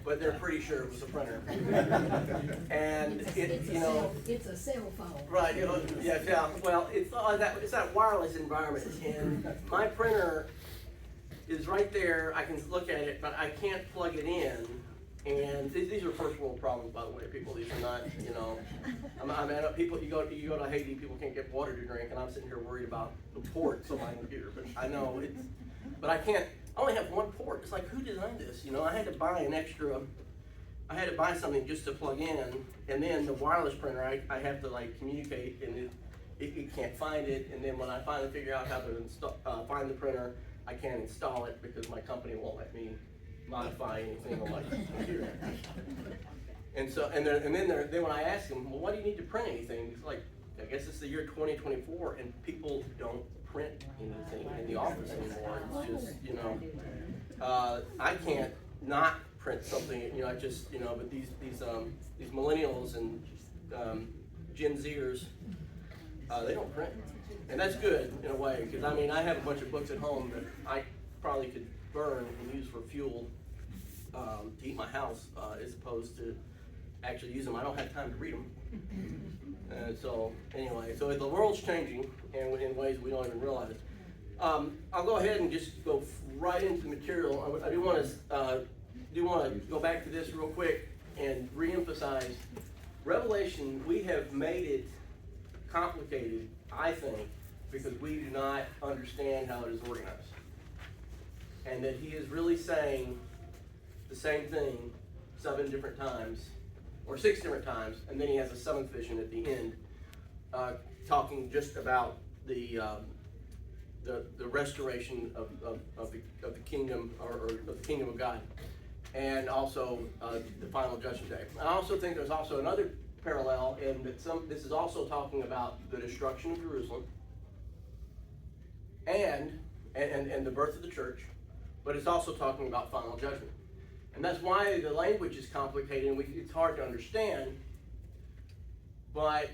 but they're pretty sure it was a printer. And It's a cell phone. Right, yeah, well, it's that wireless environment, and my printer is right there, I can look at it, but I can't plug it in, and these are first world problems, by the way, people, these are not, I mean, people, you go to Haiti, people can't get water to drink, and I'm sitting here worried about the ports on my computer, but I know but I only have one port. It's like, who designed this? I had to buy something just to plug in, and then the wireless printer, I have to like communicate, and it can't find it, and then when I finally figure out how to find the printer, I can't install it because my company won't let me modify anything on my computer. And so, then when I ask them, well, what do you need to print anything? It's like, I guess it's the year 2024, and people don't print anything in the office anymore. It's just, I can't not print something, I just, but these millennials and Gen Zers, they don't print. And that's good in a way, because I mean, I have a bunch of books at home that I probably could burn and use for fuel to heat my house, as opposed to actually use them. I don't have time to read them. So anyway, so the world's changing and in ways we don't even realize. I'll go ahead and just go right into the material. I do want to go back to this real quick and reemphasize Revelation. We have made it complicated, I think, because we do not understand how it is organized, and that he is really saying the same thing 7 different times, or 6 different times, and then he has a 7th vision at the end, talking just about the restoration of the kingdom, or of the kingdom of God, and also the final judgment day. I also think there's also another parallel in that this is also talking about the destruction of Jerusalem and the birth of the church, but it's also talking about final judgment. And that's why the language is complicated and it's hard to understand. But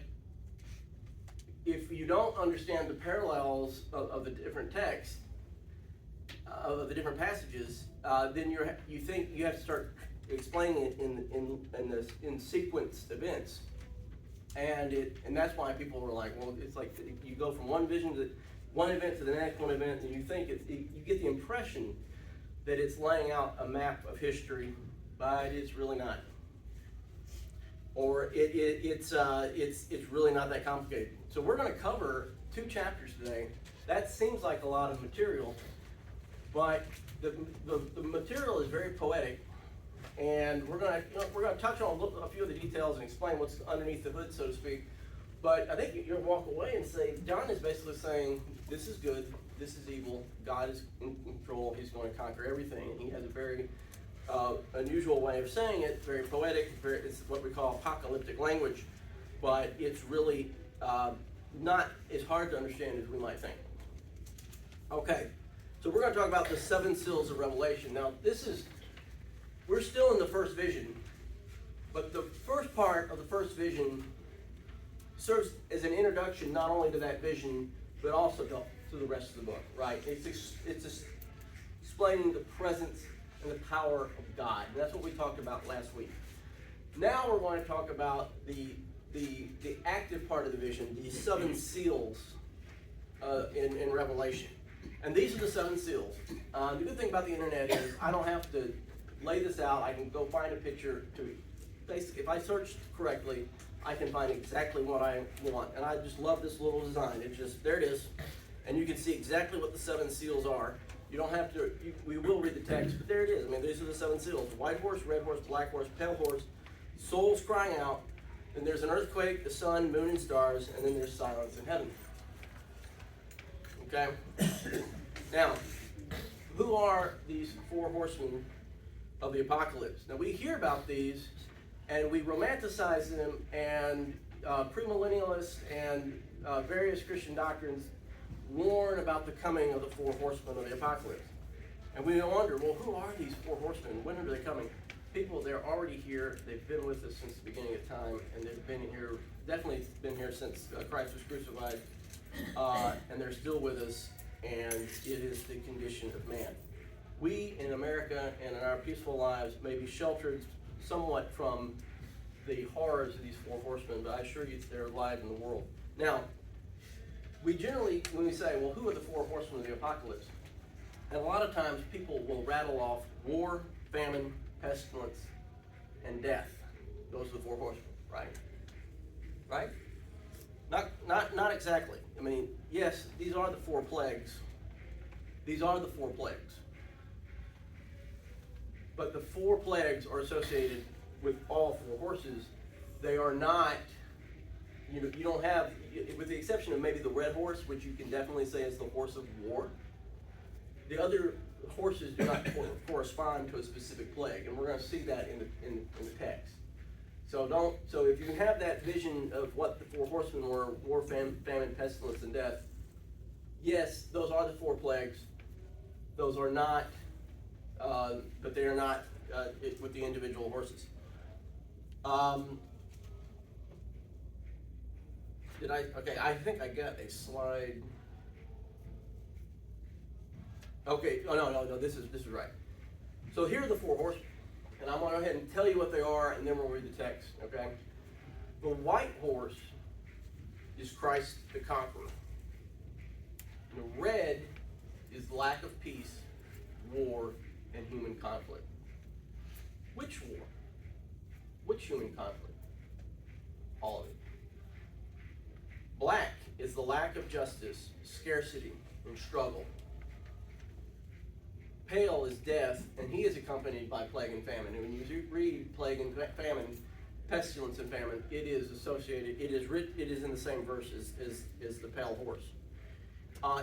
if you don't understand the parallels of the different texts, of the different passages, then you think you have to start explaining it in sequenced events. And that's why people were like, well, it's like you go from one vision to one event to the next one event, and you think you get the impression that it's laying out a map of history, but it's really not. Or it's really not that complicated. So we're going to cover 2 chapters today. That seems like a lot of material, but the material is very poetic, and we're going to touch on a few of the details and explain what's underneath the hood, so to speak. But I think you're going to walk away and say, John is basically saying, this is good, this is evil, God is in control, he's going to conquer everything. And he has a very unusual way of saying it, very poetic, it's what we call apocalyptic language, but it's really not as hard to understand as we might think. Okay, so we're going to talk about the 7 seals of Revelation. Now, we're still in the first vision, but the first part of the first vision serves as an introduction not only to that vision, but also to the rest of the book, right? It's explaining the presence and the power of God. And that's what we talked about last week. Now we're going to talk about the active part of the vision, the 7 seals in Revelation. And these are the 7 seals. The good thing about the internet is I don't have to lay this out. I can go find a picture basically, if I search correctly, I can find exactly what I want. And I just love this little design. There it is. And you can see exactly what the 7 seals are. You don't have to, we will read the text, but there it is. I mean, these are the 7 seals. White horse, red horse, black horse, pale horse, souls crying out. Then there's an earthquake, the sun, moon, and stars, and then there's silence in heaven. Okay? Now, who are these 4 horsemen of the apocalypse? Now, we hear about these, and we romanticize them, and premillennialists and various Christian doctrines warn about the coming of the 4 horsemen of the apocalypse. And we wonder, well, who are these 4 horsemen? When are they coming? People, they're already here. They've been with us since the beginning of time, and they've been here, definitely been here since Christ was crucified, and they're still with us, and it is the condition of man. we in America and in our peaceful lives may be sheltered somewhat from the horrors of these four horsemen, but I assure you they're alive in the world. Now, we generally, when we say, well, who are the four horsemen of the apocalypse? And a lot of times people will rattle off war, famine, pestilence, and death. Those are the four horsemen, right? Right? Not exactly. I mean, yes, these are the four plagues. These are the four plagues. But the four plagues are associated with all four horses. They are not, you don't have, with the exception of maybe the red horse, which you can definitely say is the horse of war, the other horses do not correspond to a specific plague, and we're going to see that in the text. So if you have that vision of what the four horsemen were, war, famine, pestilence, and death, yes, those are the four plagues. Those are not, but they are not with the individual horses. Okay, I think I got a slide. Okay, oh no, this is right. So here are the four horsemen. And I'm going to go ahead and tell you what they are, and then we'll read the text, okay? The white horse is Christ the conqueror. The red is lack of peace, war, and human conflict. Which war? Which human conflict? All of it. Black is the lack of justice, scarcity, and struggle. Pale is death, and he is accompanied by plague and famine. And when you read plague and famine, pestilence and famine, it is associated, it is in the same verse as the pale horse.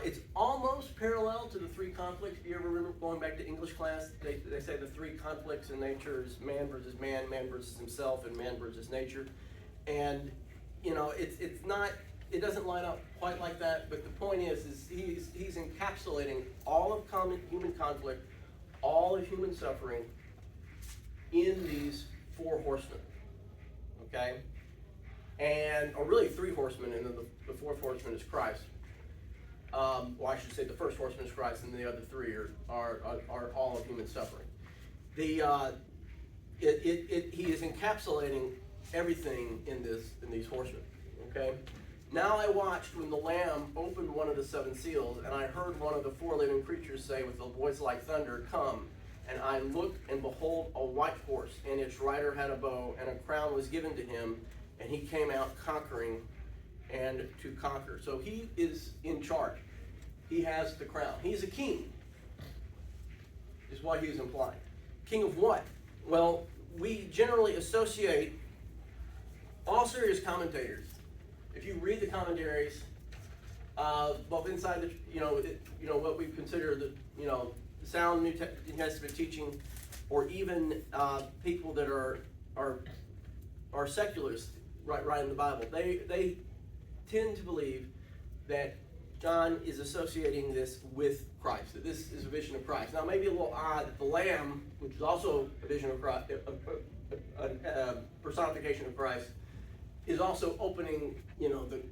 It's almost parallel to the three conflicts. If you ever remember going back to English class, they say the three conflicts in nature is man versus man versus himself, and man versus nature. And, it's not, it doesn't line up quite like that, but the point is he's encapsulating all of human conflict, all of human suffering in these four horsemen, okay? Or really three horsemen, and then the fourth horseman is Christ. Well, I should say the first horseman is Christ, and the other three are all of human suffering. He is encapsulating everything in these horsemen, okay? Now I watched when the Lamb opened one of the seven seals, and I heard one of the four living creatures say with a voice like thunder, "Come." And I looked, and behold, a white horse, and its rider had a bow, and a crown was given to him, and he came out conquering and to conquer. So he is in charge. He has the crown. He's a king, is what he is implying. King of what? Well, we generally associate all serious commentators. If you read the commentaries, both inside the, what we consider the, sound New Testament teaching, or even people that are secularists, right in the Bible, they tend to believe that John is associating this with Christ, that this is a vision of Christ. Now, maybe a little odd that the Lamb, which is also a vision of Christ, a personification of Christ, is also opening, the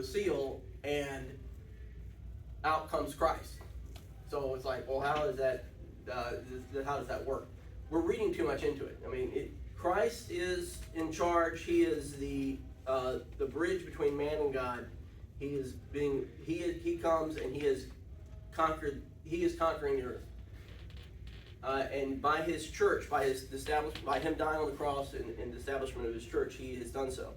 seal, and out comes Christ. So it's like, well, how does that work? We're reading too much into it. I mean, Christ is in charge. He is the bridge between man and God. He comes and he is conquered. He is conquering the earth. And by his church, by him dying on the cross and the establishment of his church, he has done so.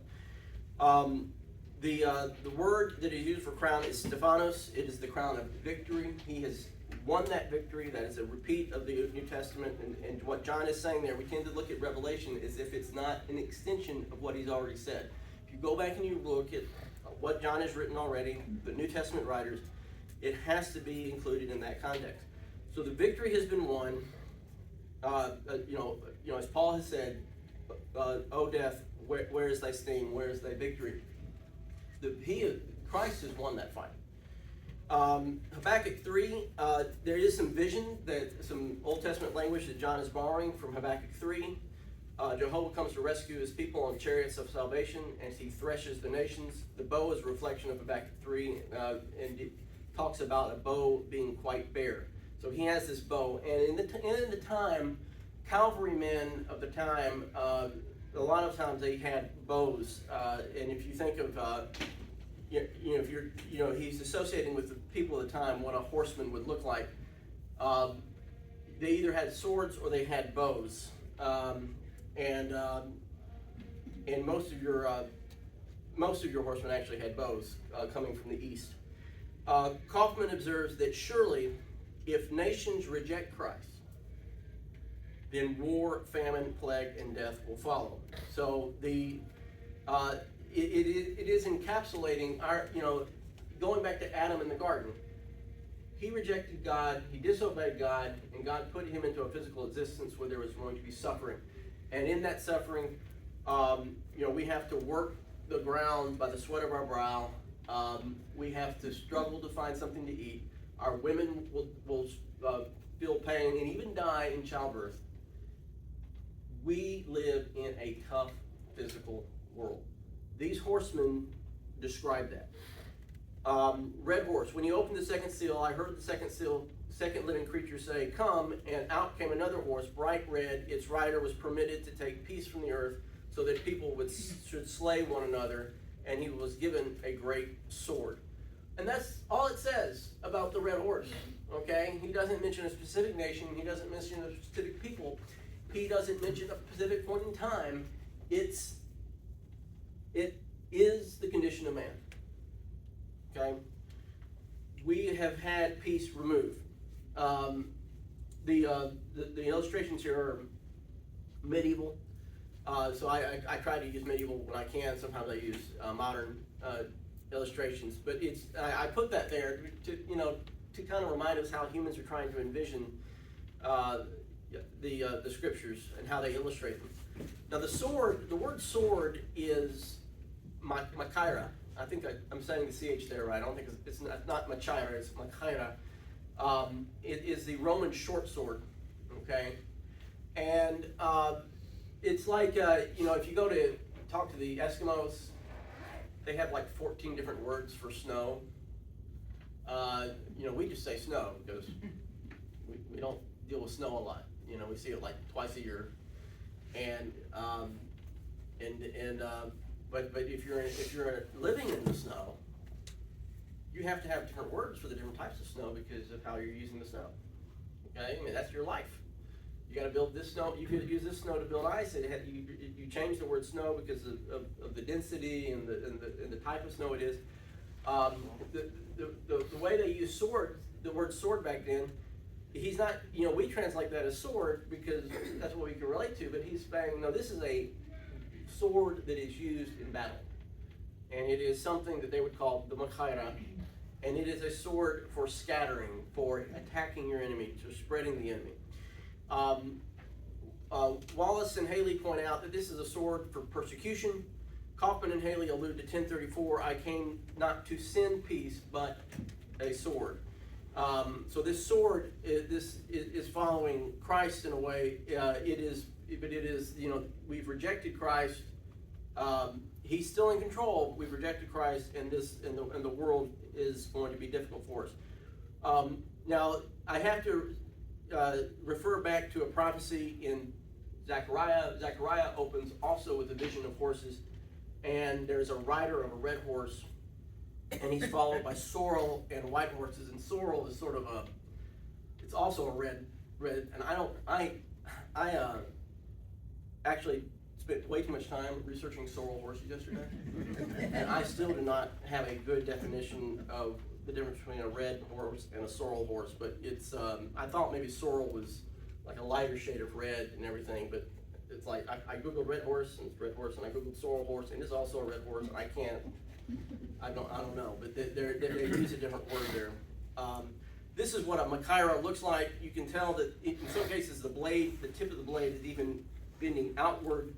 The word that is used for crown is Stephanos. It is the crown of victory. He has won that victory. That is a repeat of the New Testament. And what John is saying there, we tend to look at Revelation as if it's not an extension of what he's already said. If you go back and you look at what John has written already, the New Testament writers, it has to be included in that context. So the victory has been won. As Paul has said, "O death, where is thy sting? Where is thy victory?" Christ has won that fight. Habakkuk 3, there is some Old Testament language that John is borrowing from Habakkuk 3. Jehovah comes to rescue his people on chariots of salvation as he threshes the nations. The bow is a reflection of Habakkuk 3, and it talks about a bow being quite bare. So he has this bow, and in the time, cavalrymen of the time, a lot of times they had bows, and if you think of, if you're, he's associating with the people of the time what a horseman would look like. They either had swords or they had bows, and most of your horsemen actually had bows coming from the east. Kaufman observes that surely, if nations reject Christ, then war, famine, plague, and death will follow. So it is encapsulating our, going back to Adam in the garden. He rejected God, he disobeyed God, and God put him into a physical existence where there was going to be suffering. And in that suffering, we have to work the ground by the sweat of our brow. We have to struggle to find something to eat. Our women will feel pain and even die in childbirth. We live in a tough physical world. These horsemen describe that. Red horse. When he opened the second seal, I heard the second living creature say, "Come," and out came another horse, bright red. Its rider was permitted to take peace from the earth, so that people should slay one another, and he was given a great sword. And that's all it says about the red horse, okay? He doesn't mention a specific nation. He doesn't mention a specific people. He doesn't mention a specific point in time. It is the condition of man, okay? We have had peace removed. The illustrations here are medieval. So I try to use medieval when I can. Sometimes I use modern illustrations, but I put that there to kind of remind us how humans are trying to envision the scriptures and how they illustrate them. Now the word sword is makaira. I think I'm saying the CH there right. I don't think it's not machaira, it's makaira. It is the Roman short sword, okay? And it's like, if you go to talk to the Eskimos, they have like 14 different words for snow. We just say snow because we don't deal with snow a lot. We see it like twice a year. But if you're living in the snow, you have to have different words for the different types of snow because of how you're using the snow. Okay, I mean that's your life. You got to build this snow. You could use this snow to build ice. You change the word snow because of the density and the type of snow it is. The way they use sword, the word sword back then, he's not. We translate that as sword because that's what we can relate to. But he's saying, no, this is a sword that is used in battle, and it is something that they would call the makaira, and it is a sword for scattering, for attacking your enemy, for spreading the enemy. Wallace and Haley point out that this is a sword for persecution. Kaufman and Haley allude to 1034, I came not to send peace, but a sword. So this sword is following Christ in a way. We've rejected Christ. He's still in control. We've rejected Christ, and the world is going to be difficult for us. Now, I have to refer back to a prophecy in Zechariah. Zechariah opens also with a vision of horses, and there's a rider of a red horse, and he's followed by sorrel and white horses. And sorrel is sort of it's also a red, and I actually spent way too much time researching sorrel horses yesterday, and I still do not have a good definition of the difference between a red horse and a sorrel horse, but it's I thought maybe sorrel was like a lighter shade of red and everything, but it's like I googled red horse and it's red horse, and I googled sorrel horse and it's also a red horse, and I don't know, but they use a different word there. This is what a makaira looks like. You can tell that in some cases the tip of the blade is even bending outward.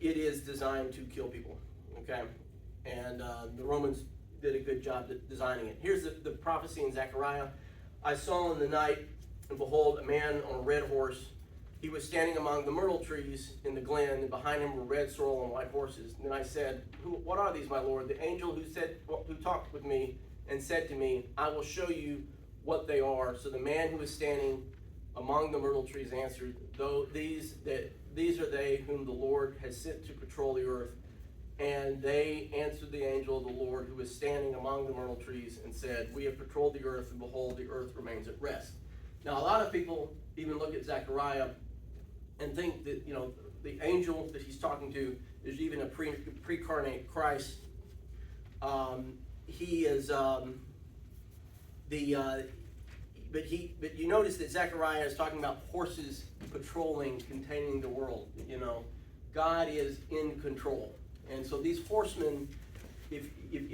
It is designed to kill people, okay? And the Romans did a good job designing it. Here's the prophecy in Zechariah. I saw in the night, and behold, a man on a red horse. He was standing among the myrtle trees in the glen, and behind him were red sorrel and white horses. And then I said, what are these, my Lord? The angel who talked with me and said to me, I will show you what they are. So the man who was standing among the myrtle trees answered, though these are they whom the Lord has sent to patrol the earth. And they answered the angel of the Lord who was standing among the myrtle trees and said, we have patrolled the earth, and behold, the earth remains at rest. Now, a lot of people even look at Zechariah and think that, the angel that he's talking to is even a pre-incarnate Christ. He is but you notice that Zechariah is talking about horses patrolling, containing the world. God is in control. And so these horsemen, if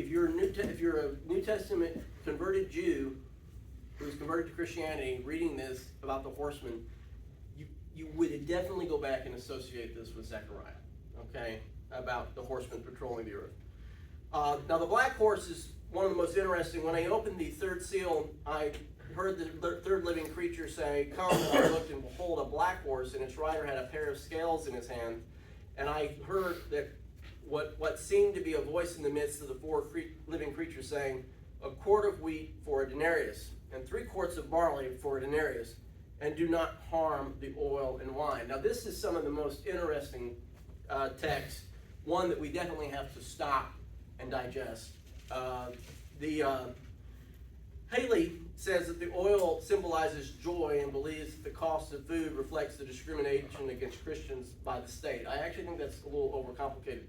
you're a New Testament converted Jew who's converted to Christianity, reading this about the horsemen, you would definitely go back and associate this with Zechariah, okay, about the horsemen patrolling the earth. Now the black horse is one of the most interesting. When I opened the third seal, I heard the third living creature say, come, and I looked, and behold, a black horse, and its rider had a pair of scales in his hand. And I heard that what seemed to be a voice in the midst of the four living creatures saying, a quart of wheat for a denarius, and 3 quarts of barley for a denarius, and do not harm the oil and wine. Now this is some of the most interesting text, one that we definitely have to stop and digest. Haley says that the oil symbolizes joy and believes that the cost of food reflects the discrimination against Christians by the state. I actually think that's a little overcomplicated.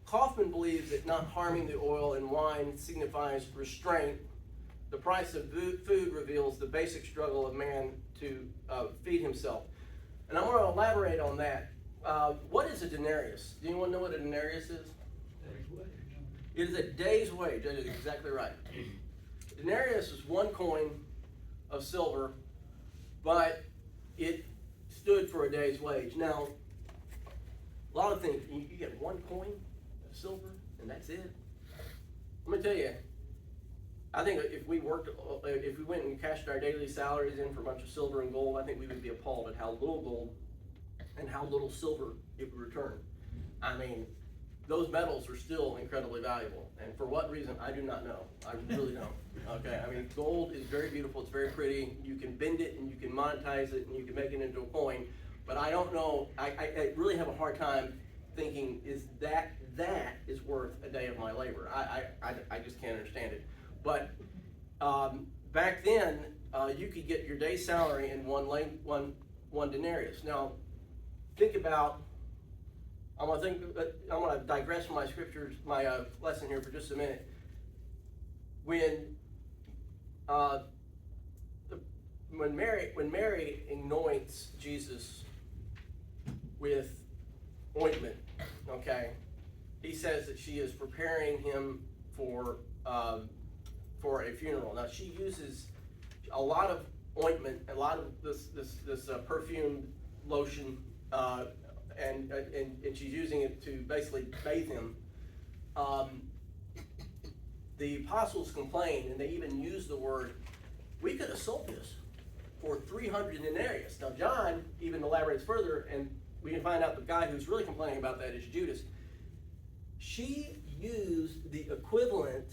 Kaufman believes that not harming the oil and wine signifies restraint. The price of food reveals the basic struggle of man to feed himself. And I'm going to elaborate on that. What is a denarius? Do anyone know what a denarius is? It is a day's wage. That is exactly right. Denarius is 1 coin of silver, but it stood for a day's wage. Now, a lot of things, you get 1 coin of silver, and that's it. Let me tell you, I think if we went and cashed our daily salaries in for a bunch of silver and gold, I think we would be appalled at how little gold and how little silver it would return. I mean, those metals are still incredibly valuable, and for what reason, I do not know. I really don't. Okay, I mean, gold is very beautiful, it's very pretty, you can bend it and you can monetize it and you can make it into a coin, but I don't know, I really have a hard time thinking, is that is worth a day of my labor? I just can't understand it. But back then, you could get your day's salary in one denarius. Now, think about, I'm going to digress from my scriptures, my lesson here for just a minute. When Mary anoints Jesus with ointment, okay, he says that she is preparing him for a funeral. Now she uses a lot of ointment, a lot of this perfumed lotion, and she's using it to basically bathe him. The apostles complained, and they even used the word, we could have sold this for 300 denarius. Now John even elaborates further, and we can find out the guy who's really complaining about that is Judas. She used the equivalent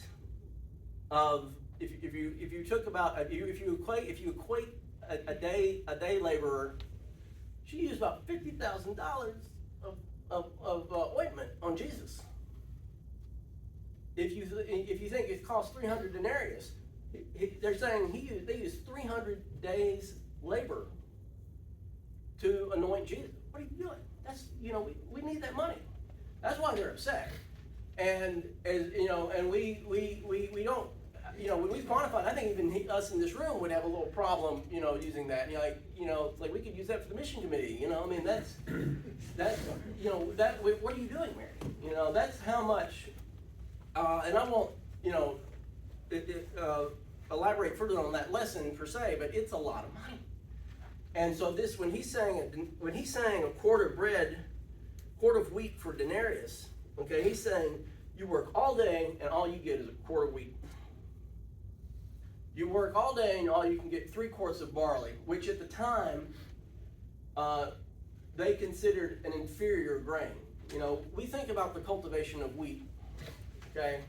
of, if you took about, if you equate a day laborer, she used about $50,000 of ointment on Jesus. If you think it costs 300 denarius, they're saying they used 300 days labor to anoint Jesus. What are you doing? That's, we need that money. That's why they're upset. And as and we don't, when we quantify, I think even us in this room would have a little problem, using that. Like we could use that for the mission committee. I mean, that's what are you doing, Mary? That's how much. And I won't, elaborate further on that lesson per se, but it's a lot of money. And so when he's saying a quart of wheat for denarius, okay, he's saying you work all day and all you get is a quart of wheat. You work all day and all you can get 3 quarts of barley, which at the time they considered an inferior grain. We think about the cultivation of wheat, okay,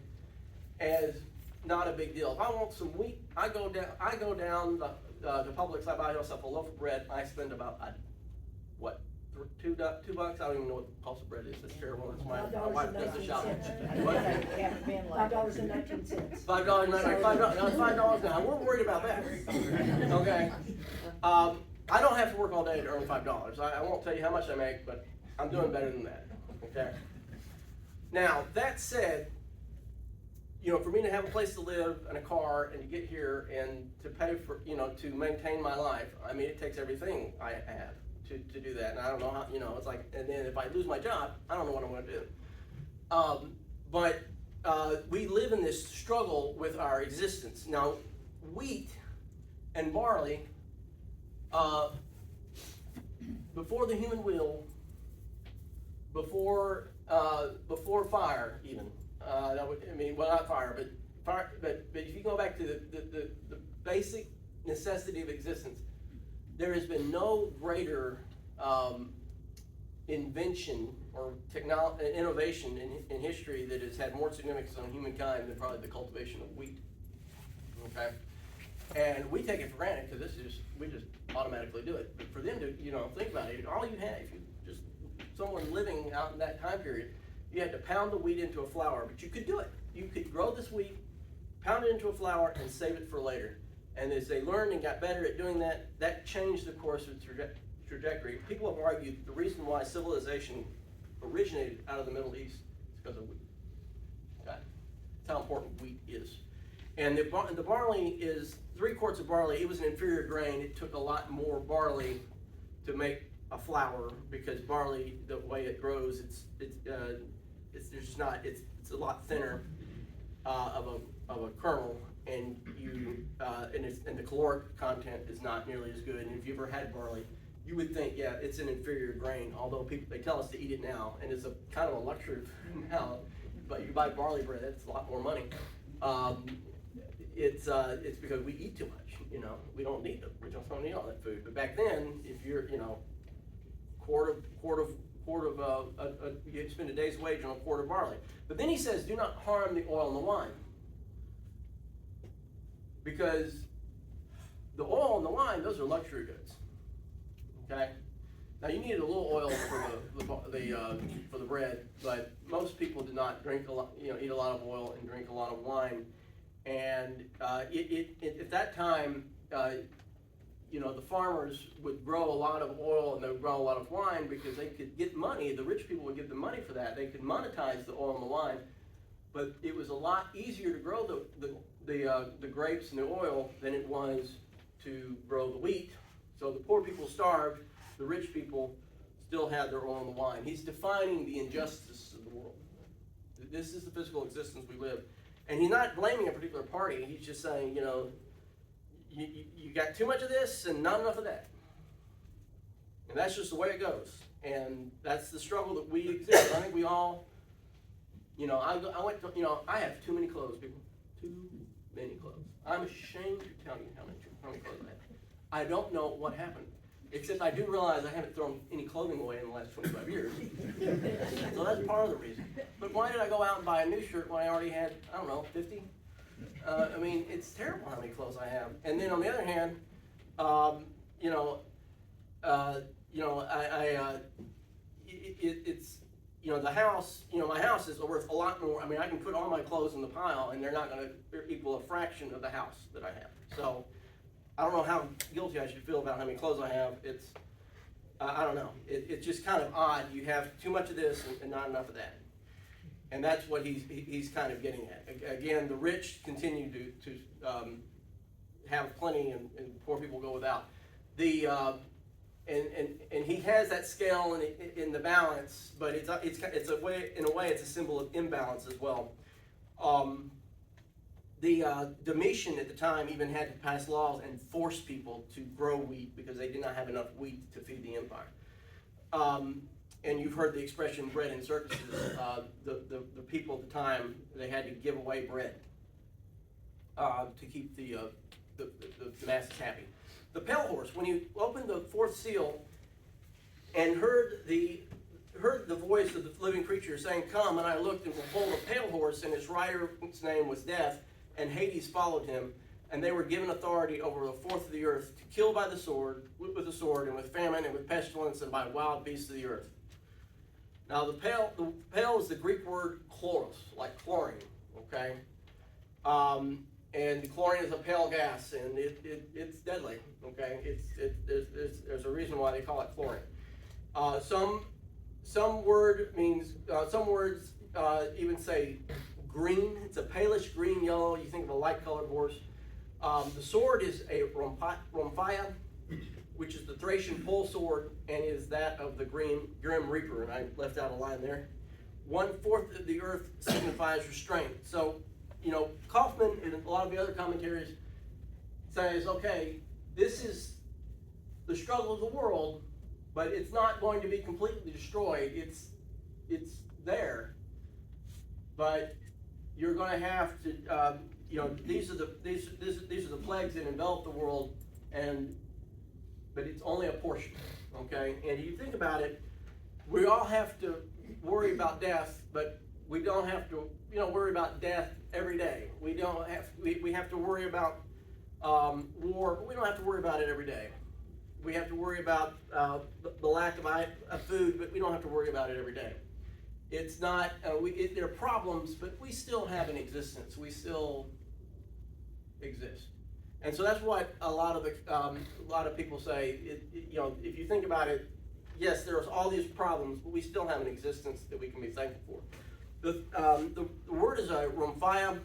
as not a big deal. If I want some wheat, I go down the Publix, I buy myself a loaf of bread, I spend about, what, $2? I don't even know what the cost of bread is, that's terrible, that's my wife does the shopping. $5.19. $5 now, we're worried about that, okay? I don't have to work all day to earn $5, I won't tell you how much I make, but I'm doing better than that, okay? Now, that said, you know, for me to have a place to live and a car and to get here and to pay for, you know, to maintain my life, I mean, it takes everything I have to do that. And I don't know how, you know, it's like, and then if I lose my job, I don't know what I'm going to do. But we live in this struggle with our existence. Now, wheat and barley, before the human wheel, before fire even, not fire, but fire, but if you go back to the basic necessity of existence, there has been no greater invention or innovation in history that has had more significance on humankind than probably the cultivation of wheat. Okay, and we take it for granted because we just automatically do it. But for them to, you know, think about it, all you had, if you just someone living out in that time period, you had to pound the wheat into a flour, but you could do it. You could grow this wheat, pound it into a flour, and save it for later. And as they learned and got better at doing that, that changed the course of trajectory. People have argued the reason why civilization originated out of the Middle East is because of wheat. Okay? That's how important wheat is. And the barley is 3 quarts of barley. It was an inferior grain. It took a lot more barley to make a flour because barley, the way it grows, it's a lot thinner of a kernel, and the caloric content is not nearly as good. And if you ever had barley, you would think, yeah, it's an inferior grain. Although they tell us to eat it now, and it's a kind of a luxury now. But you buy barley bread, it's a lot more money. It's because we eat too much. You know, we just don't need all that food. But back then, if you're, you know, you spend a day's wage on a quart of barley. But then he says, do not harm the oil and the wine. Because the oil and the wine, those are luxury goods. Okay? Now you needed a little oil for the bread, but most people did not drink a lot, you know, eat a lot of oil and drink a lot of wine. And at that time, you know, the farmers would grow a lot of oil and they would grow a lot of wine because they could get money. The rich people would give them money for that. They could monetize the oil and the wine, but it was a lot easier to grow the grapes and the oil than it was to grow the wheat. So the poor people starved. The rich people still had their oil and the wine. He's defining the injustice of the world. This is the physical existence we live. And he's not blaming a particular party. He's just saying, you know, you got too much of this and not enough of that. And that's just the way it goes. And that's the struggle that we exist. I think we all, you know, I have too many clothes, people. Too many clothes. I'm ashamed to tell you how many clothes I have. I don't know what happened. Except I do realize I haven't thrown any clothing away in the last 25 years. So that's part of the reason. But why did I go out and buy a new shirt when I already had, I don't know, 50? I mean, it's terrible how many clothes I have. And then on the other hand, it's, you know, the house, you know, my house is worth a lot more. I mean, I can put all my clothes in the pile and they're not going to equal a fraction of the house that I have. So I don't know how guilty I should feel about how many clothes I have. It's, I don't know. It's just kind of odd. You have too much of this and not enough of that. And that's what he's kind of getting at. Again, the rich continue to have plenty and poor people go without. And he has that scale in the balance, but it's a way, in a way, it's a symbol of imbalance as well. Domitian at the time even had to pass laws and force people to grow wheat because they did not have enough wheat to feed the empire. And you've heard the expression bread in circuses. The people at the time, they had to give away bread to keep the masses happy. The pale horse, when you opened the 4th seal and heard the voice of the living creature saying, "Come," and I looked, and behold, a pale horse, and his rider's name was Death, and Hades followed him, and they were given authority over a fourth of the earth to kill by the sword, with the sword, and with famine, and with pestilence, and by wild beasts of the earth. Now the pale is the Greek word chloros, like chlorine, okay? And chlorine is a pale gas, and it's deadly, okay? There's a reason why they call it chlorine. Some words even say green. It's a palish green yellow. You think of a light-colored horse. The sword is a rhomphaia, which is the Thracian pole sword, and is that of the Grim Reaper. And I left out a line there. 1/4 of the earth signifies restraint. So, Kaufman and a lot of the other commentaries says, okay, this is the struggle of the world, but it's not going to be completely destroyed. It's there, but you're going to have to, these are the plagues that envelop the world, but it's only a portion, okay? And you think about it, we all have to worry about death, but we don't have to, worry about death every day. We have to worry about war, but we don't have to worry about it every day. We have to worry about the lack of food, but we don't have to worry about it every day. It's not, there are problems, but we still have an existence. We still exist. And so that's what a lot of people say. If you think about it, yes, there's all these problems, but we still have an existence that we can be thankful for. The word is a rhomphaia.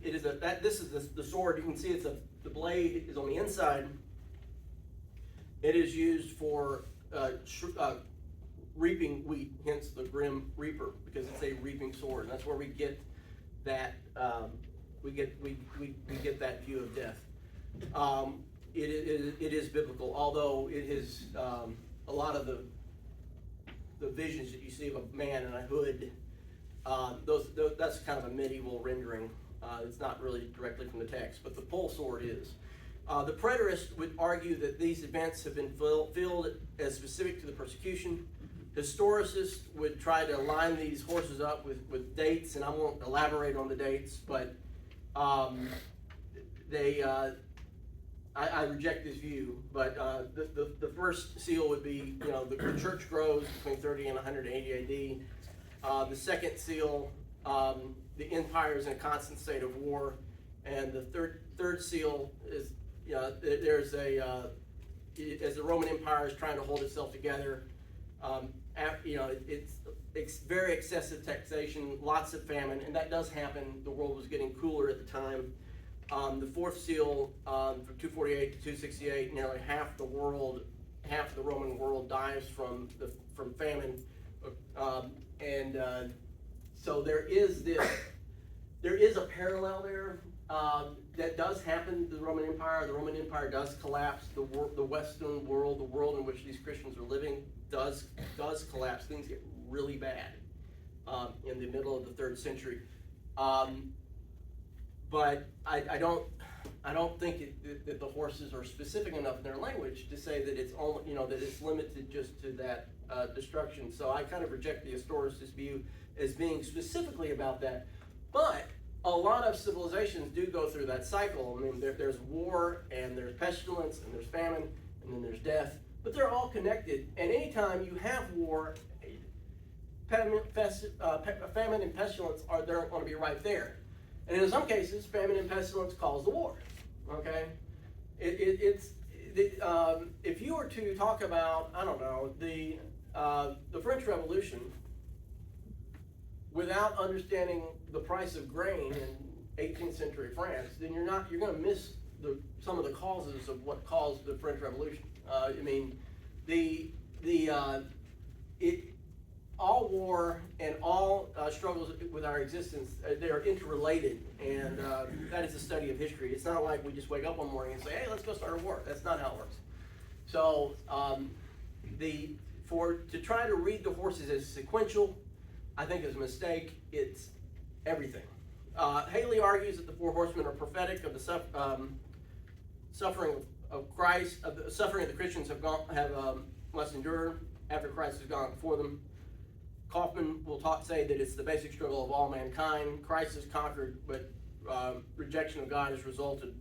This is the sword. You can see the blade is on the inside. It is used for reaping wheat, hence the Grim Reaper, because it's a reaping sword. And that's where we get that. We get that view of death. It is biblical, although it is a lot of the visions that you see of a man in a hood. That's kind of a medieval rendering. It's not really directly from the text, but the pole sword is. The preterist would argue that these events have been filled as specific to the persecution. Historicists would try to line these horses up with dates, and I won't elaborate on the dates, but I reject this view. But the first seal would be, the church grows between 30 and 180 AD. The second seal, the empire is in a constant state of war, and the third seal is, as the Roman Empire is trying to hold itself together. It's very excessive taxation, lots of famine, and that does happen. The world was getting cooler at the time. The fourth seal, from 248 to 268, nearly half the Roman world dies from famine, so there is a parallel there that does happen to the Roman Empire. The Roman Empire does collapse. The Western world, the world in which these Christians are living, does collapse. Things get really bad in the middle of the 3rd century. But I don't think that the horses are specific enough in their language to say that it's only, that it's limited just to that destruction. So I kind of reject the historicist view as being specifically about that. But a lot of civilizations do go through that cycle. I mean, there's war, and there's pestilence, and there's famine, and then there's death. But they're all connected. And anytime you have war, famine and pestilence they're going to be right there. And in some cases, famine and pestilence cause the war. Okay, if you were to talk about, I don't know, the French Revolution, without understanding the price of grain in 18th century France, then you're going to miss some of the causes of what caused the French Revolution. All war and all struggles with our existence, they are interrelated, and that is the study of history. It's not like we just wake up one morning and say, hey, let's go start a war. That's not how it works. So to try to read the horses as sequential, I think is a mistake. It's everything. Haley argues that the 4 horsemen are prophetic of the suffering of Christ, of the suffering of the Christians must endure after Christ has gone before them. Kaufman will say that it's the basic struggle of all mankind. Christ has conquered, but rejection of God has resulted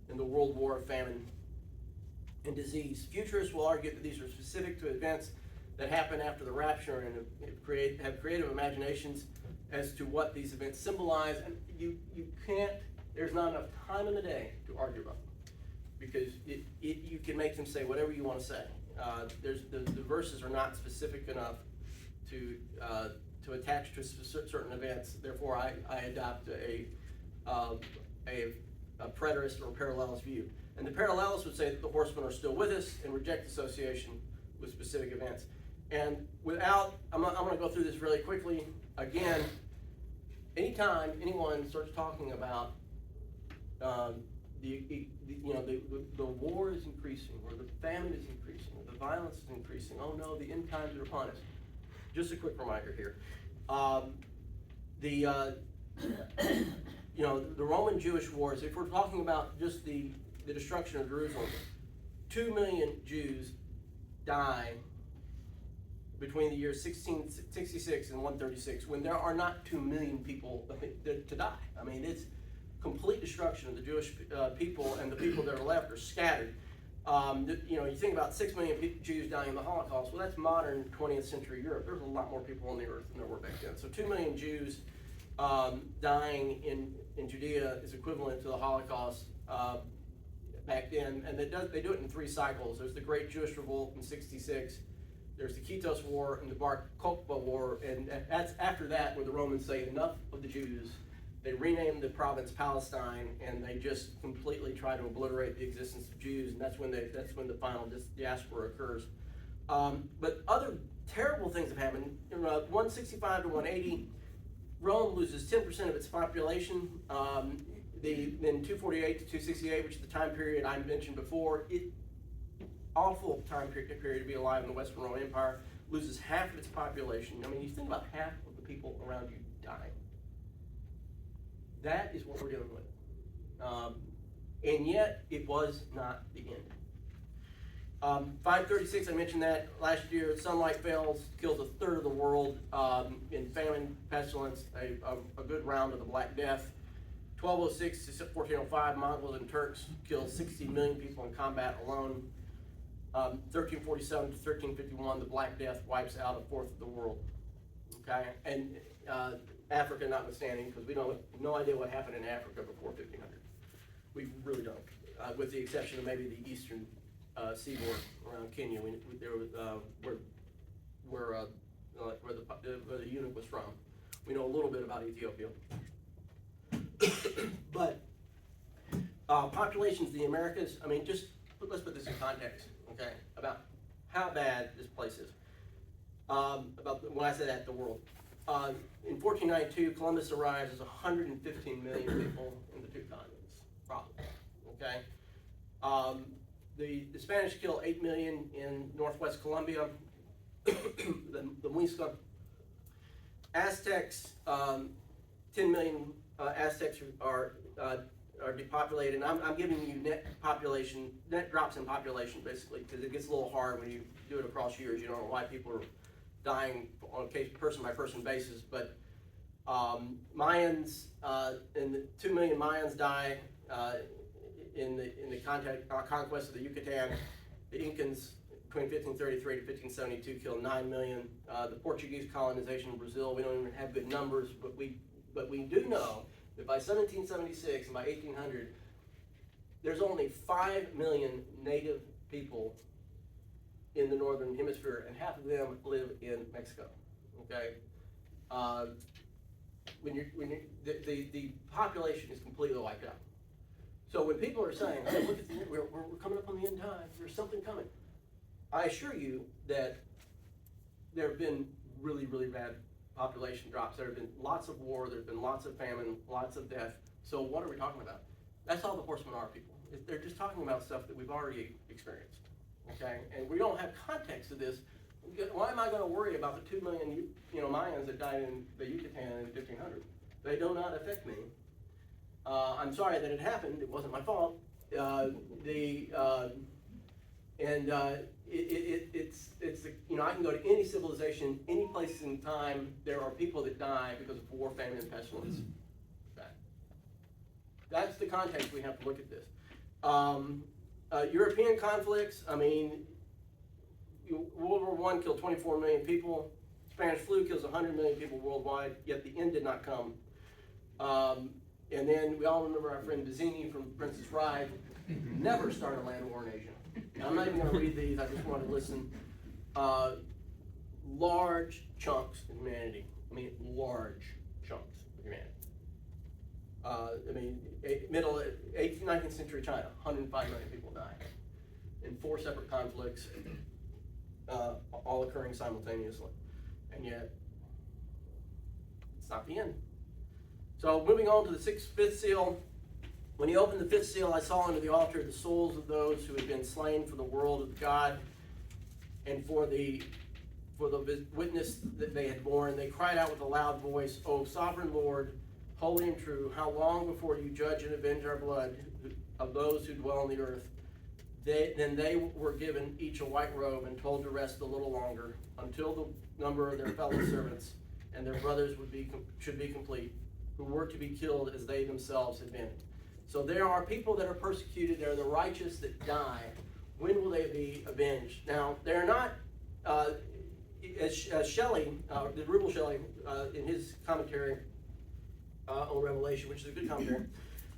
in the world war, famine, and disease. Futurists will argue that these are specific to events that happen after the rapture and have creative imaginations as to what these events symbolize. And you can't, there's not enough time in the day to argue about them, because you can make them say whatever you want to say. The verses are not specific enough to attach to certain events. Therefore, I adopt a preterist or parallelist view. And the parallelists would say that the horsemen are still with us and reject association with specific events. And I'm going to go through this really quickly. Again, anytime anyone starts talking about the war is increasing, or the famine is increasing, or the violence is increasing, oh no, the end times are upon us. Just a quick reminder here. The Roman Jewish wars, if we're talking about just the destruction of Jerusalem, 2 million Jews die between the years 1666 and 136, when there are not 2 million people to die. I mean, it's complete destruction of the Jewish people, and the people that are left are scattered. You think about 6 million Jews dying in the Holocaust. Well, that's modern 20th century Europe. There's a lot more people on the earth than there were back then. So 2 million Jews dying in Judea is equivalent to the Holocaust back then. And they do it in 3 cycles. There's the Great Jewish Revolt in 66. There's the Kitos War and the Bar Kokhba War. And that's after that where the Romans say enough of the Jews. They rename the province Palestine, and they just completely try to obliterate the existence of Jews, and that's when the final diaspora occurs. But other terrible things have happened. In 165 to 180, Rome loses 10% of its population. Then 248 to 268, which is the time period I mentioned before, awful time period to be alive in the Western Roman Empire, loses half of its population. I mean, you think about half of the people around you dying. That is what we're dealing with. And yet, it was not the end. 536, I mentioned that last year. Sunlight fails, kills a third of the world in famine, pestilence, a good round of the Black Death. 1206 to 1405, Mongols and Turks kill 60 million people in combat alone. 1347 to 1351, the Black Death wipes out a fourth of the world. Okay, and Africa notwithstanding, because we don't have no idea what happened in Africa before 1500. We really don't, with the exception of maybe the eastern seaboard around Kenya, where the eunuch was from. We know a little bit about Ethiopia, but populations of the Americas. I mean, let's put this in context, okay, about how bad this place is. When I say that, the world. In 1492, Columbus arrives as 115 million people in the 2 continents, probably. Okay. The Spanish kill 8 million in northwest Colombia, the Muisca. Aztecs, 10 million Aztecs are depopulated, and I'm giving you net drops in population, basically, because it gets a little hard when you do it across years. You don't know why people are dying on a person by person basis, but Mayans, and the 2 million Mayans die in the conquest of the Yucatan. The Incans between 1533 to 1572 killed 9 million. The Portuguese colonization of Brazil, we don't even have good numbers, but we do know that by 1776 and by 1800, there's only 5 million native people in the northern hemisphere, and half of them live in Mexico. Okay, the population is completely wiped out. So when people are saying, "Hey, look at we're coming up on the end times. There's something coming," I assure you that there have been really, really bad population drops. There have been lots of war. There have been lots of famine, lots of death. So what are we talking about? That's all the horsemen are, people. They're just talking about stuff that we've already experienced. Okay, and we don't have context of this. Why am I going to worry about the 2 million Mayans that died in the Yucatan in 1500? They do not affect me. I'm sorry that it happened. It wasn't my fault. It's I can go to any civilization, any place in time. There are people that die because of war, famine, and pestilence. Okay. That's the context we have to look at this. European conflicts, I mean, World War I killed 24 million people. Spanish flu kills 100 million people worldwide, yet the end did not come. And then we all remember our friend Bazzini from Princess Bride never started a land war in Asia. Now, I'm not even going to read these, I just want to listen. Large chunks of humanity. I mean, large chunks of humanity. Middle 18th, 19th century China, 105 million people died in 4 separate conflicts, all occurring simultaneously. And yet, it's not the end. So moving on to the fifth seal. When he opened the 5th seal, I saw under the altar the souls of those who had been slain for the world of God and for the witness that they had borne. They cried out with a loud voice, "O sovereign Lord, holy and true, how long before you judge and avenge our blood of those who dwell on the earth?" Then they were given each a white robe and told to rest a little longer until the number of their fellow servants and their brothers should be complete, who were to be killed as they themselves had been. So there are people that are persecuted. There are the righteous that die. When will they be avenged? Now, they're not, as Shelley, the Rubel Shelley, in his commentary on Revelation, which is a good commentary,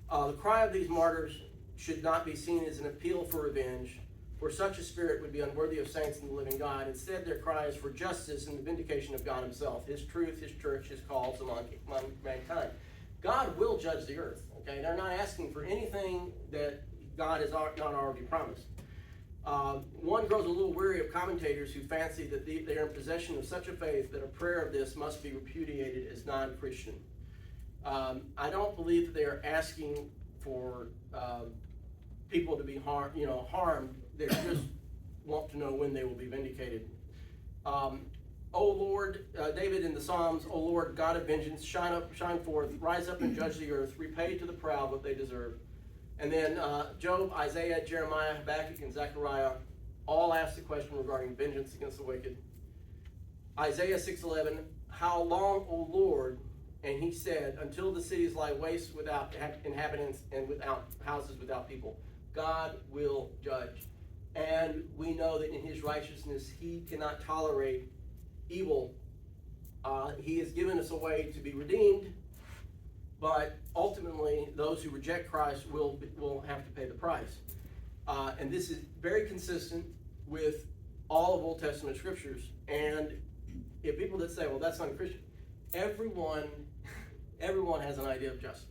the cry of these martyrs should not be seen as an appeal for revenge, for such a spirit would be unworthy of saints and the living God. Instead, their cry is for justice and the vindication of God himself, his truth, his church, his calls among mankind. God will judge the earth, okay? They're not asking for anything that God has not already promised. One grows a little weary of commentators who fancy that they are in possession of such a faith that a prayer of this must be repudiated as non-Christian. I don't believe that they are asking for people to be harmed. They just want to know when they will be vindicated. O Lord, David in the Psalms, O Lord, God of vengeance, shine forth, rise up and judge the earth, repay to the proud what they deserve. And then Job, Isaiah, Jeremiah, Habakkuk, and Zechariah all ask the question regarding vengeance against the wicked. Isaiah 6:11, how long, O Lord? And he said, until the cities lie waste without inhabitants and without houses without people. God will judge. And we know that in his righteousness, he cannot tolerate evil. He has given us a way to be redeemed, but ultimately, those who reject Christ will have to pay the price. And this is very consistent with all of Old Testament scriptures. And if people that say, well, that's unchristian, everyone has an idea of justice.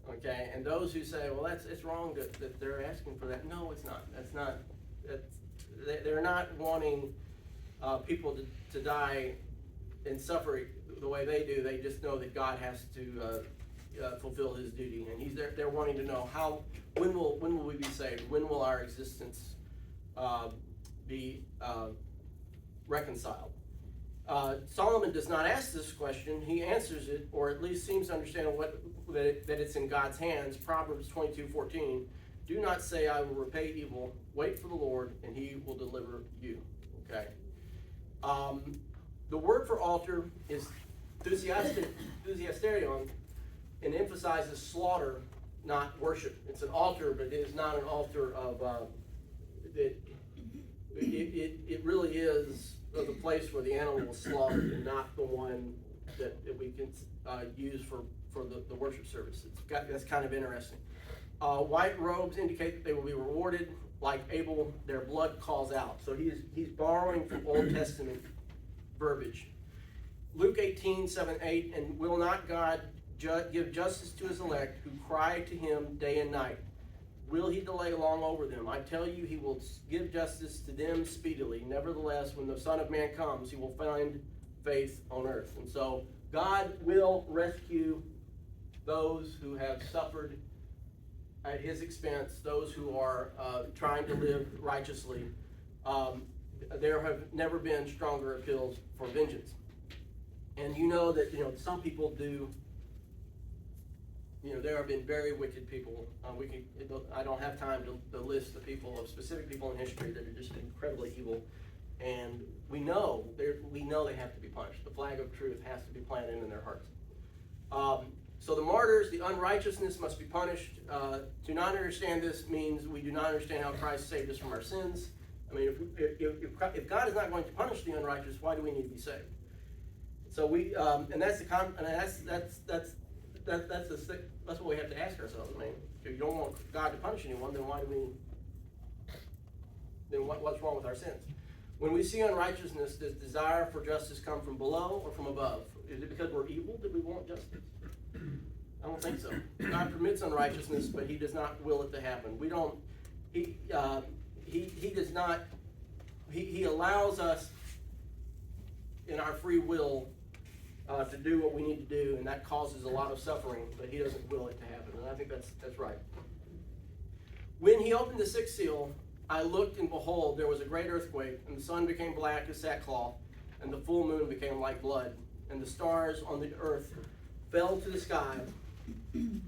Okay, and those who say, well, it's wrong that they're asking for that. No, it's not. They're not wanting people to die and suffer the way they do. They just know that God has to fulfill his duty, and they're wanting to know when will we be saved? When will our existence be reconciled? Solomon does not ask this question. He answers it, or at least seems to understand that it's in God's hands. Proverbs 22:14. Do not say, I will repay evil. Wait for the Lord, and he will deliver you. Okay. The word for altar is enthusiasterion, and emphasizes slaughter, not worship. It's an altar, but it is not an altar of it really is the place where the animal was slaughtered, and not the one that we can use for the worship service. That's kind of interesting. White robes indicate that they will be rewarded. Like Abel, their blood calls out. So he's borrowing from Old Testament verbiage. Luke 18:7-8, and will not God give justice to his elect who cry to him day and night? Will he delay long over them? I tell you, he will give justice to them speedily. Nevertheless, when the Son of Man comes, he will find faith on earth. And so God will rescue those who have suffered at his expense, those who are trying to live righteously. There have never been stronger appeals for vengeance. And you know that some people do. There have been very wicked people. I don't have time to list specific people in history that are just incredibly evil, and we know they have to be punished. The flag of truth has to be planted in their hearts. So the martyrs, the unrighteousness must be punished. To not understand this means we do not understand how Christ saved us from our sins. I mean, if God is not going to punish the unrighteous, why do we need to be saved? So we, and that's what we have to ask ourselves. I mean, if you don't want God to punish anyone, then what's wrong with our sins? When we see unrighteousness, does desire for justice come from below or from above? Is it because we're evil that we want justice? I don't think so. God permits unrighteousness, but He does not will it to happen. We don't. He does not. He allows us in our free will to do what we need to do, and that causes a lot of suffering, but He doesn't will it to happen, and I think that's right. When He opened the sixth seal, I looked, and behold, there was a great earthquake, and the sun became black as sackcloth, and the full moon became like blood, and the stars on the earth fell to the sky. The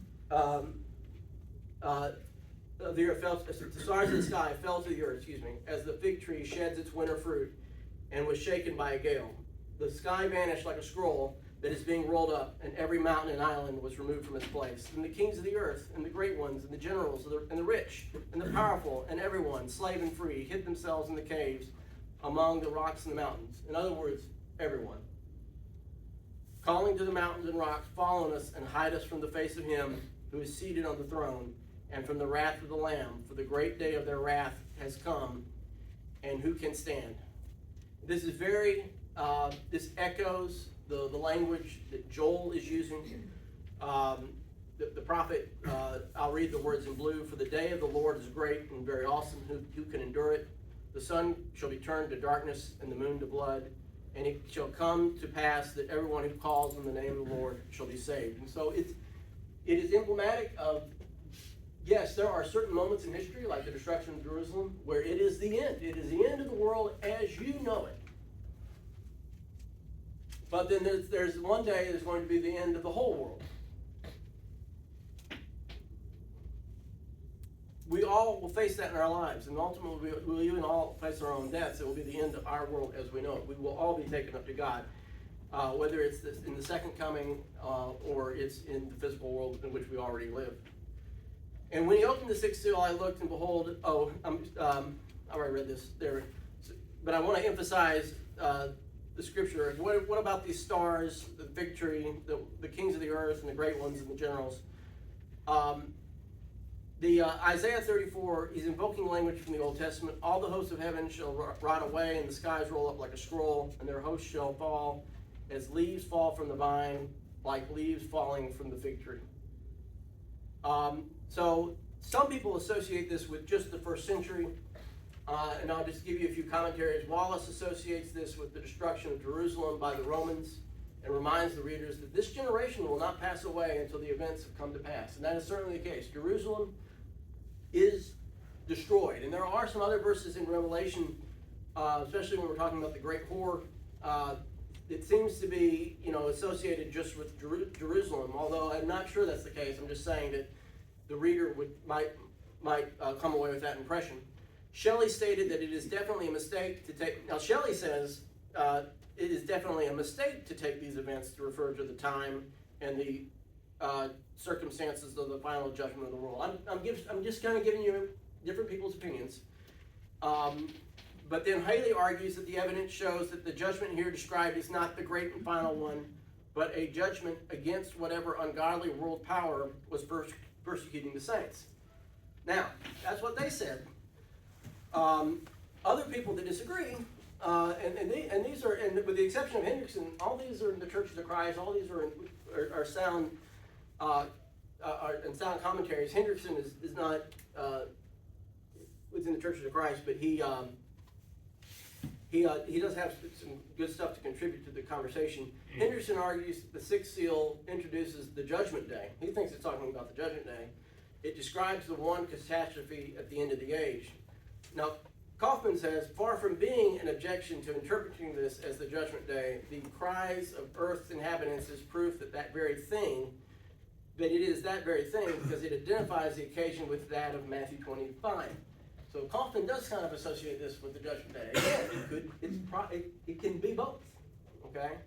stars of the sky fell to the earth, as the fig tree sheds its winter fruit, and was shaken by a gale. The sky vanished like a scroll that is being rolled up, and every mountain and island was removed from its place. And the kings of the earth, and the great ones, and the generals, and the rich, and the powerful, and everyone, slave and free, hid themselves in the caves among the rocks and the mountains. In other words, everyone. Calling to the mountains and rocks, fall on us and hide us from the face of Him who is seated on the throne, and from the wrath of the Lamb, for the great day of their wrath has come, and who can stand? This is this echoes the language that Joel is using. The prophet, I'll read the words in blue. For the day of the Lord is great and very awesome. Who can endure it? The sun shall be turned to darkness and the moon to blood. And it shall come to pass that everyone who calls on the name of the Lord shall be saved. And so it is emblematic of, yes, there are certain moments in history, like the destruction of Jerusalem, where it is the end. It is the end of the world as you know it. But then there's one day there's going to be the end of the whole world. We all will face that in our lives, and ultimately we'll even all face our own deaths. It will be the end of our world as we know it. We will all be taken up to God, whether it's in the second coming or it's in the physical world in which we already live. And when He opened the sixth seal, I looked, and behold, I already read this there, but I want to emphasize the scripture. What about these stars, the fig tree, the kings of the earth, and the great ones, and the generals? Isaiah 34 is invoking language from the Old Testament. All the hosts of heaven shall rot away, and the skies roll up like a scroll, and their hosts shall fall as leaves fall from the vine, like leaves falling from the fig tree. So some people associate this with just the first century, and I'll just give you a few commentaries. Wallace associates this with the destruction of Jerusalem by the Romans, and reminds the readers that this generation will not pass away until the events have come to pass. And that is certainly the case. Jerusalem is destroyed. And there are some other verses in Revelation, especially when we're talking about the great whore, it seems to be, associated just with Jerusalem, although I'm not sure that's the case. I'm just saying that the reader might come away with that impression. Shelley stated that it is definitely a mistake to take, now Shelley says, it is definitely a mistake to take these events to refer to the time and the circumstances of the final judgment of the world. I'm just kind of giving you different people's opinions. But then Haley argues that the evidence shows that the judgment here described is not the great and final one, but a judgment against whatever ungodly world power was persecuting the saints. Now, that's what they said. Other people that disagree, and these are, and with the exception of Hendrickson, all these are in the Churches of Christ. All these are sound and sound commentaries. Hendrickson is not within the Churches of Christ, but he does have some good stuff to contribute to the conversation. Hendrickson argues that the sixth seal introduces the judgment day. He thinks it's talking about the judgment day. It describes the one catastrophe at the end of the age. Now, Kaufman says, far from being an objection to interpreting this as the judgment day, the cries of earth's inhabitants is proof that it is that very thing, because it identifies the occasion with that of Matthew 25. So Kaufman does kind of associate this with the judgment day. Again, it can be both. Okay.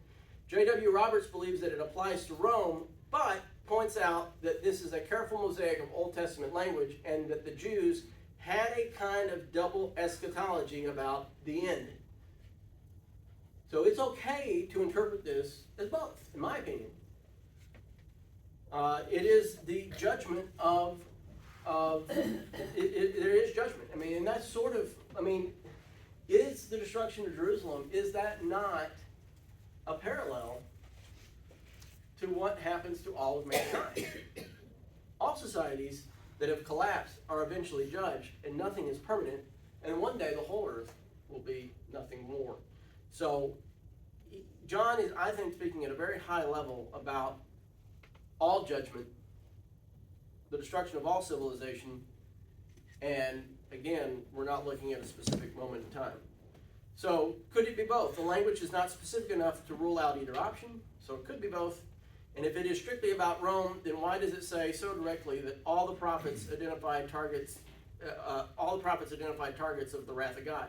J.W. Roberts believes that it applies to Rome, but points out that this is a careful mosaic of Old Testament language, and that the Jews had a kind of double eschatology about the end. So it's okay to interpret this as both, in my opinion. It is the judgment of there is judgment. I mean, and that's sort of, I mean, is the destruction of Jerusalem, is that not a parallel to what happens to all of mankind? All societies that have collapsed are eventually judged, and nothing is permanent, and one day the whole earth will be nothing more. So John is, I think, speaking at a very high level about all judgment, the destruction of all civilization, and again, we're not looking at a specific moment in time. So could it be both? The language is not specific enough to rule out either option, so it could be both. And if it is strictly about Rome, then why does it say so directly that all the prophets identified targets of the wrath of God?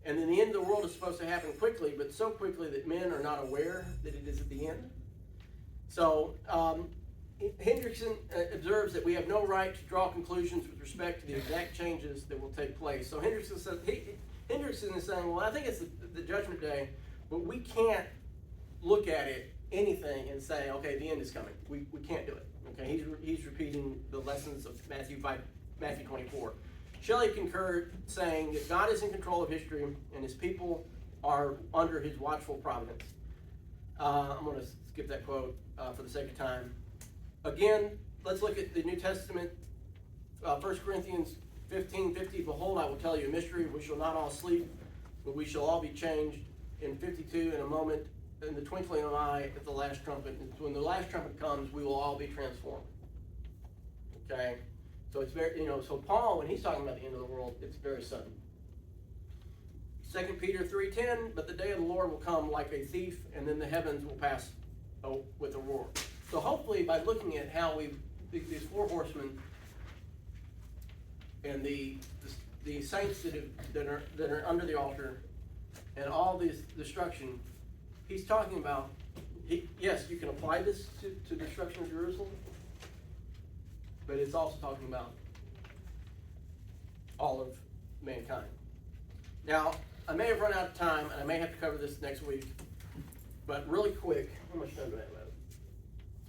And then the end of the world is supposed to happen quickly, but so quickly that men are not aware that it is at the end. So Hendrickson observes that we have no right to draw conclusions with respect to the exact changes that will take place. So Hendrickson is saying, well, I think it's the judgment day, but we can't look at it, anything, and say, okay, the end is coming. We can't do it. Okay, he's repeating the lessons of Matthew 24. Shelley concurred, saying that God is in control of history and his people are under his watchful providence. I'm going to skip that quote for the sake of time. Again, let's look at the New Testament. 1 Corinthians 15:50, behold, I will tell you a mystery. We shall not all sleep, but we shall all be changed. In 52, in a moment, in the twinkling of an eye, at the last trumpet. And when the last trumpet comes, we will all be transformed. Okay? So it's very, so Paul, when he's talking about the end of the world, it's very sudden. 2 Peter 3:10, but the day of the Lord will come like a thief, and then the heavens will pass with a roar. So hopefully by looking at how these four horsemen and the saints that are under the altar and all this destruction, he's talking about, yes, you can apply this to the destruction of Jerusalem, but it's also talking about all of mankind. Now, I may have run out of time, and I may have to cover this next week, but really quick, how much time do I have?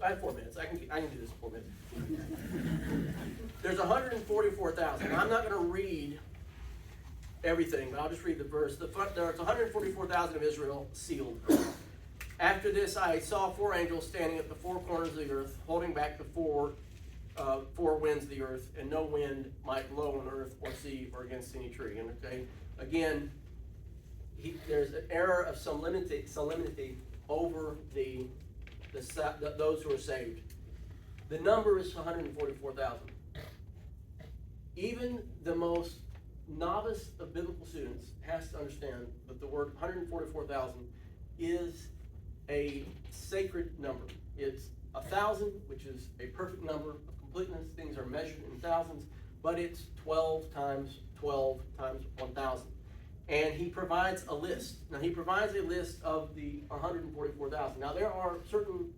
I have 4 minutes. I can do this in 4 minutes. There's 144,000. I'm not going to read everything, but I'll just read the verse. There's 144,000 of Israel sealed. After this, I saw 4 angels standing at the 4 corners of the earth, holding back the four winds of the earth, and no wind might blow on earth or sea or against any tree. And okay, again, there's an era of solemnity over those who are saved. The number is 144,000. Even the most novice of biblical students has to understand that the word 144,000 is a sacred number. It's 1,000, which is a perfect number of completeness. Things are measured in thousands, but it's 12 times 12 times 1,000. And he provides a list. Now, he provides a list of the 144,000. Now, there are certain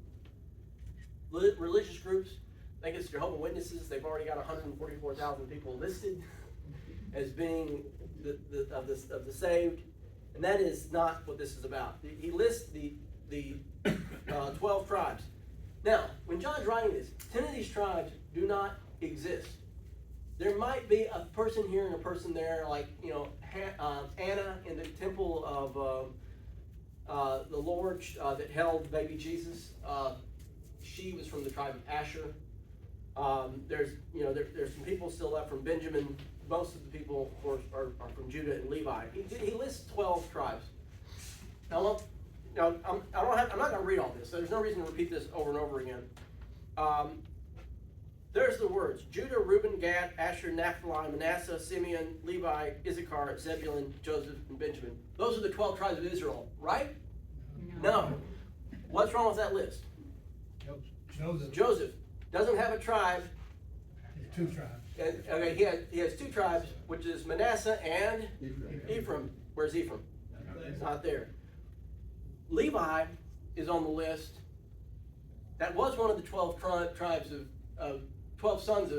religious groups, I think it's Jehovah's Witnesses, they've already got 144,000 people listed as being of the saved, and that is not what this is about. He lists the 12 tribes. Now, when John's writing this, 10 of these tribes do not exist. There might be a person here and a person there, like Anna in the temple of the Lord that held baby Jesus. She was from the tribe of Asher. There's some people still left from Benjamin. Most of the people, of course, are from Judah and Levi. He lists 12 tribes. Now, I'm not going to read all this, so there's no reason to repeat this over and over again. There's the words: Judah, Reuben, Gad, Asher, Naphtali, Manasseh, Simeon, Levi, Issachar, Zebulun, Joseph, and Benjamin. Those are the 12 tribes of Israel, right? No. What's wrong with that list? Joseph doesn't have a tribe. 2 tribes. Okay, he has 2 tribes, which is Manasseh and Ephraim. Where's Ephraim? It's not there. Levi is on the list, That was one of the 12 tribes of 12 sons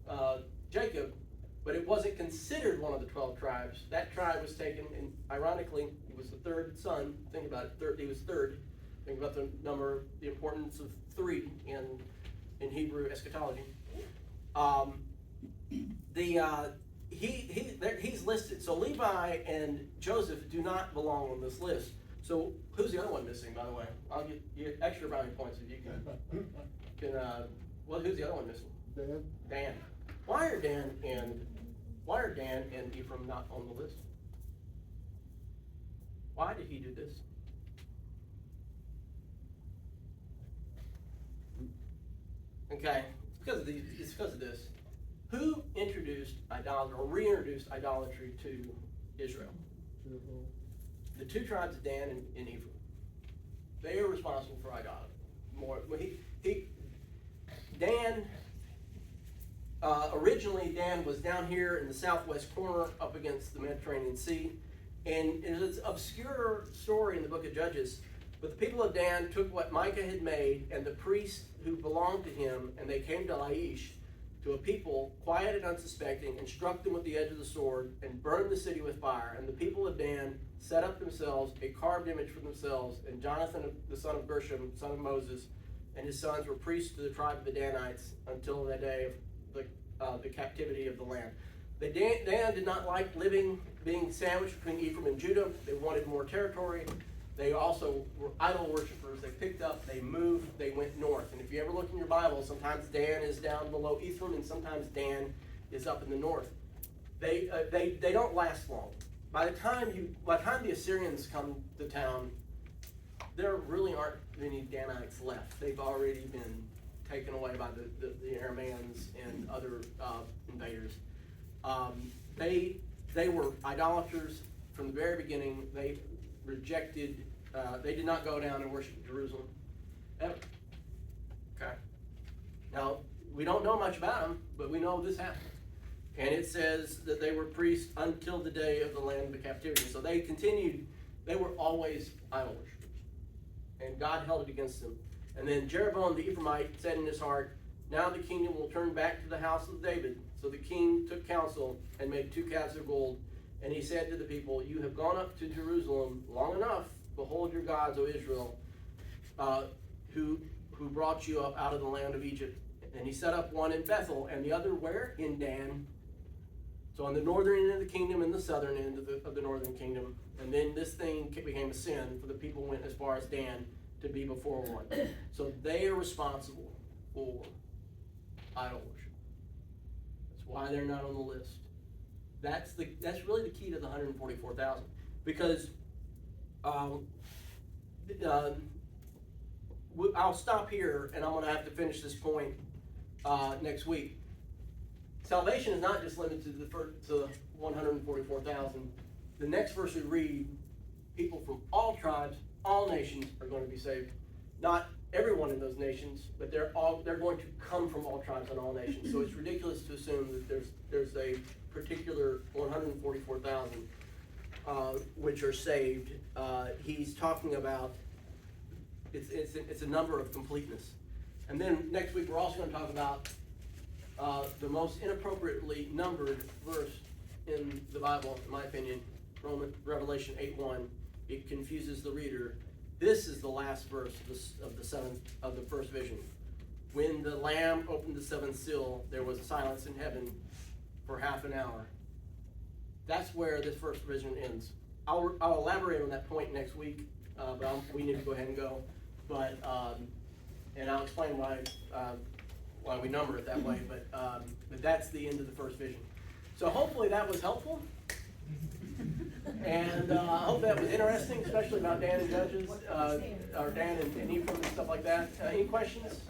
of Jacob, but it wasn't considered one of the 12 tribes. That tribe was taken, and ironically, he was the third son. Think about it, he was third. Think about the number, the importance of 3 in Hebrew eschatology. He's listed. So Levi and Joseph do not belong on this list. So who's the other one missing, by the way? I'll get you extra brownie points if you can. Who's the other one missing? Dan. Why are Dan and Ephraim not on the list? Why did he do this? Okay, it's because of this. Who introduced idolatry or reintroduced idolatry to Israel? The 2 tribes of Dan and Ephraim. They are responsible for idolatry. Originally Dan was down here in the southwest corner up against the Mediterranean Sea. And it's an obscure story in the book of Judges. But the people of Dan took what Micah had made and the priests who belonged to him, and they came to Laish, to a people quiet and unsuspecting, and struck them with the edge of the sword and burned the city with fire. And the people of Dan set up themselves a carved image for themselves, and Jonathan, the son of Gershom, son of Moses, and his sons were priests to the tribe of the Danites until the day of the captivity of the land. Dan did not like being sandwiched between Ephraim and Judah. They wanted more territory. They also were idol worshipers. They picked up, they moved, they went north. And if you ever look in your Bible, sometimes Dan is down below Ephraim, and sometimes Dan is up in the north. They don't last long. By the time the Assyrians come to town, there really aren't many Danites left. They've already been taken away by the Arameans and other invaders. They were idolaters from the very beginning. They rejected. They did not go down and worship Jerusalem ever. Okay. Now we don't know much about them, but we know this happened. And it says that they were priests until the day of the land of the captivity. So they continued. They were always idol worshipers, and God held it against them. And then Jeroboam the Ephraimite said in his heart, "Now the kingdom will turn back to the house of David." So the king took counsel and made 2 calves of gold. And he said to the people, "You have gone up to Jerusalem long enough. Behold your gods, O Israel, who brought you up out of the land of Egypt." And he set up one in Bethel, and the other where? In Dan. So on the northern end of the kingdom and the southern end of the northern kingdom. And then this thing became a sin, for the people went as far as Dan to be before one. So they are responsible for idol worship. That's why they're not on the list. That's really the key to the 144,000, because I'll stop here, and I'm going to have to finish this point next week. Salvation is not just limited to 144,000. The next verse we read, people from all tribes, all nations are going to be saved. Not everyone in those nations, but they're going to come from all tribes and all nations. So it's ridiculous to assume that there's a particular 144,000 which are saved. He's talking about it's a number of completeness. And then next week we're also going to talk about the most inappropriately numbered verse in the Bible, in my opinion, Revelation 8:1. It confuses the reader. This is the last verse of the first vision. When the Lamb opened the 7th seal, there was a silence in heaven for half an hour. That's where this first vision ends. I'll elaborate on that point next week, but we need to go ahead and go. But and I'll explain why we number it that way. But that's the end of the first vision. So hopefully that was helpful. And I hope that was interesting, especially about Dan and Judges, or Dan and Ephraim and stuff like that. Any questions?